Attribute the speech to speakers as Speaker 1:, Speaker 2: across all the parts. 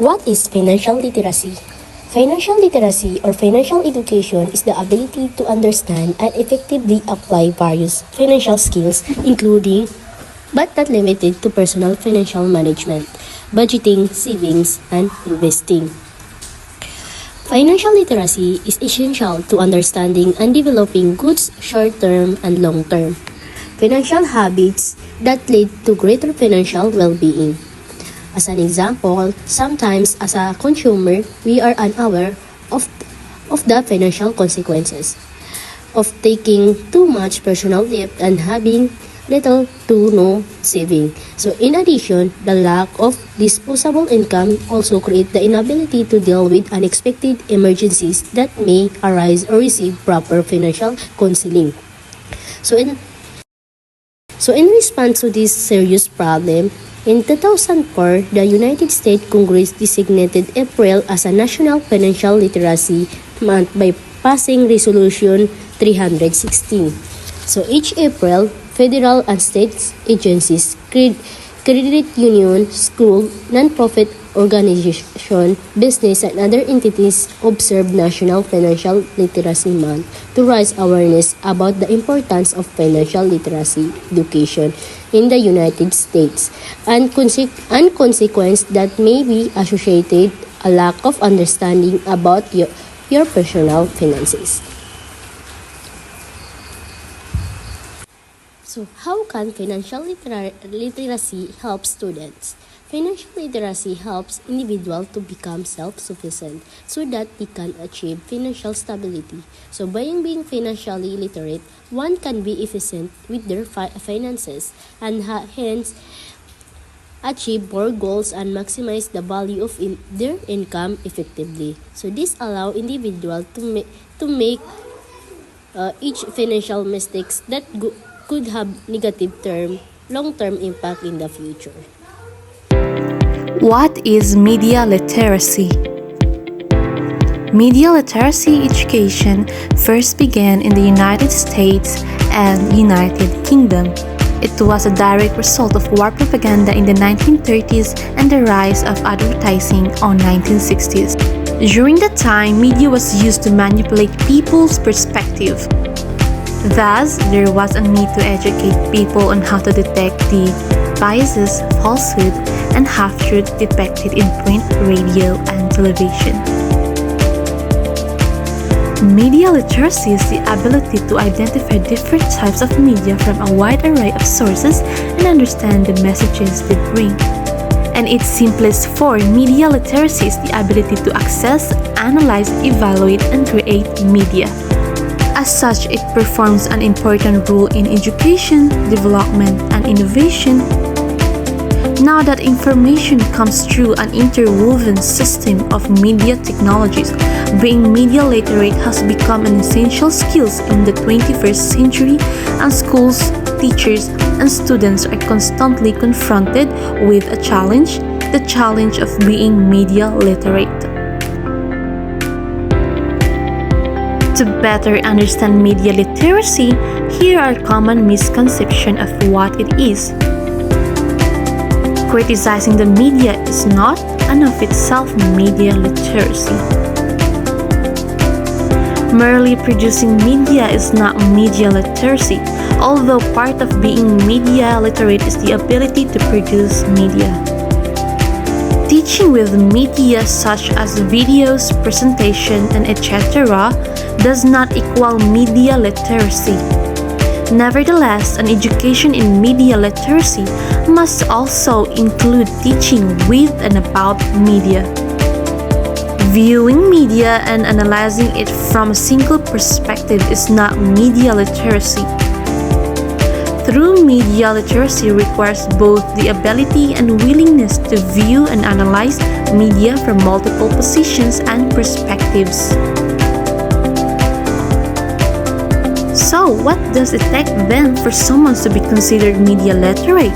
Speaker 1: What is financial literacy? Financial literacy or financial education is the ability to understand and effectively apply various financial skills, including but not limited to personal financial management, budgeting, savings, and investing. Financial literacy is essential to understanding and developing good short-term and long-term financial habits that lead to greater financial well-being. As an example, sometimes as a consumer, we are unaware of the financial consequences of taking too much personal debt and having little to no saving. So in addition, the lack of disposable income also create the inability to deal with unexpected emergencies that may arise or receive proper financial counseling. So in response to this serious problem, in 2004, the United States Congress designated April as a National Financial Literacy Month by passing Resolution 316. So each April, federal and state agencies, credit union, school, non-profit organization, business, and other entities observe National Financial Literacy Month to raise awareness about the importance of financial literacy education in the United States and consequences that may be associated a lack of understanding about your personal finances. So how can financial literacy help students? Financial literacy helps individuals to become self-sufficient so that they can achieve financial stability. So by being financially literate, one can be efficient with their finances and hence achieve more goals and maximize the value of their income effectively. So this allows individuals to make each financial mistakes that could have negative long-term impact in the future.
Speaker 2: What is media literacy? Media literacy education first began in the United States and United Kingdom. It was a direct result of war propaganda in the 1930s and the rise of advertising on 1960s. During that time, media was used to manipulate people's perspective. Thus, there was a need to educate people on how to detect the biases, falsehood, and half-truth depicted in print, radio, and television. Media literacy is the ability to identify different types of media from a wide array of sources and understand the messages they bring. And its simplest form, media literacy is the ability to access, analyze, evaluate, and create media. As such, it performs an important role in education, development, and innovation. Now that information comes through an interwoven system of media technologies, being media literate has become an essential skill in the 21st century, and schools, teachers, and students are constantly confronted with the challenge of being media literate. To better understand media literacy, here are common misconceptions of what it is. Criticizing the media is not, and of itself, media literacy. Merely producing media is not media literacy, although part of being media literate is the ability to produce media. Teaching with media such as videos, presentation, and etc. does not equal media literacy. Nevertheless, an education in media literacy must also include teaching with and about media. Viewing media and analyzing it from a single perspective is not media literacy. True media literacy requires both the ability and willingness to view and analyze media from multiple positions and perspectives. So, what does it take then for someone to be considered media literate?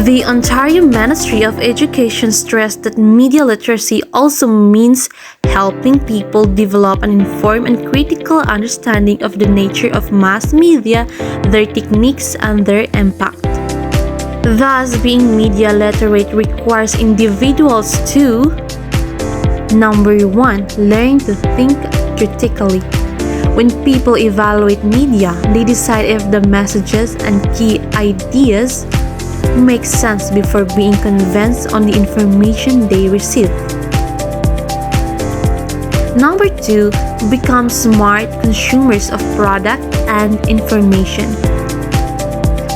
Speaker 2: The Ontario Ministry of Education stressed that media literacy also means helping people develop an informed and critical understanding of the nature of mass media, their techniques, and their impact. Thus, being media literate requires individuals to number 1. Learn to think critically. When people evaluate media, they decide if the messages and key ideas make sense before being convinced on the information they receive. Number 2, become smart consumers of product and information.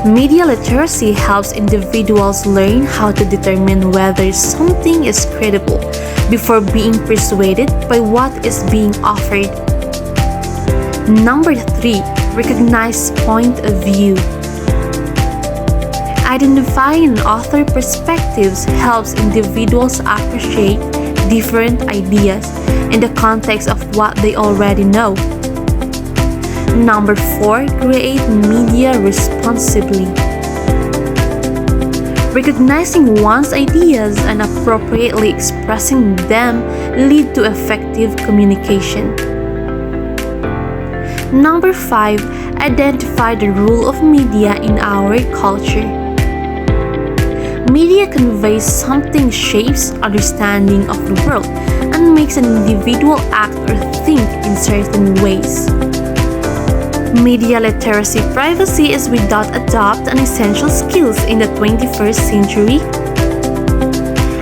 Speaker 2: Media literacy helps individuals learn how to determine whether something is credible before being persuaded by what is being offered. Number 3, recognize point of view. Identifying author perspectives helps individuals appreciate different ideas in the context of what they already know. Number 4, create media responsibly. Recognizing one's ideas and appropriately expressing them lead to effective communication. Number 5, identify the role of media in our culture. Media conveys something, shapes understanding of the world, and makes an individual act or think in certain ways. Media literacy privacy is without a doubt an essential skill in the 21st century.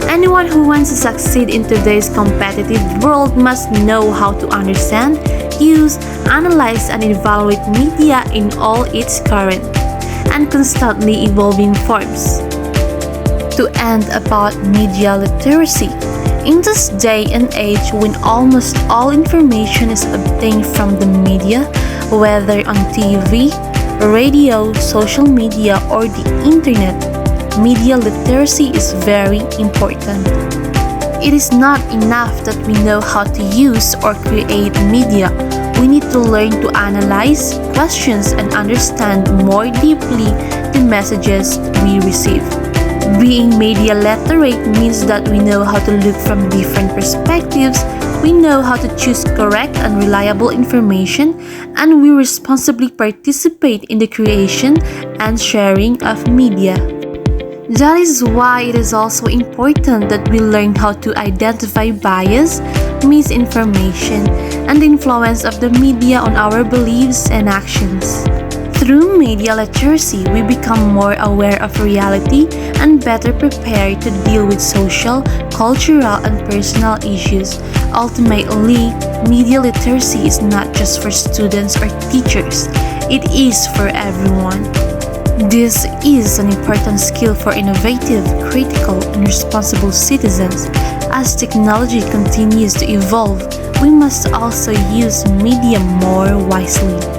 Speaker 2: Anyone who wants to succeed in today's competitive world must know how to understand, use, analyze, and evaluate media in all its current and constantly evolving forms. To end about media literacy, in this day and age when almost all information is obtained from the media, whether on TV, radio, social media, or the internet, media literacy is very important. It is not enough that we know how to use or create media. We need to learn to analyze, question, and understand more deeply the messages we receive. Being media literate means that we know how to look from different perspectives, we know how to choose correct and reliable information, and we responsibly participate in the creation and sharing of media. That is why it is also important that we learn how to identify bias, misinformation, and the influence of the media on our beliefs and actions. Through media literacy, we become more aware of reality and better prepared to deal with social, cultural, and personal issues. Ultimately, media literacy is not just for students or teachers, it is for everyone. This is an important skill for innovative, critical, and responsible citizens. As technology continues to evolve, we must also use media more wisely.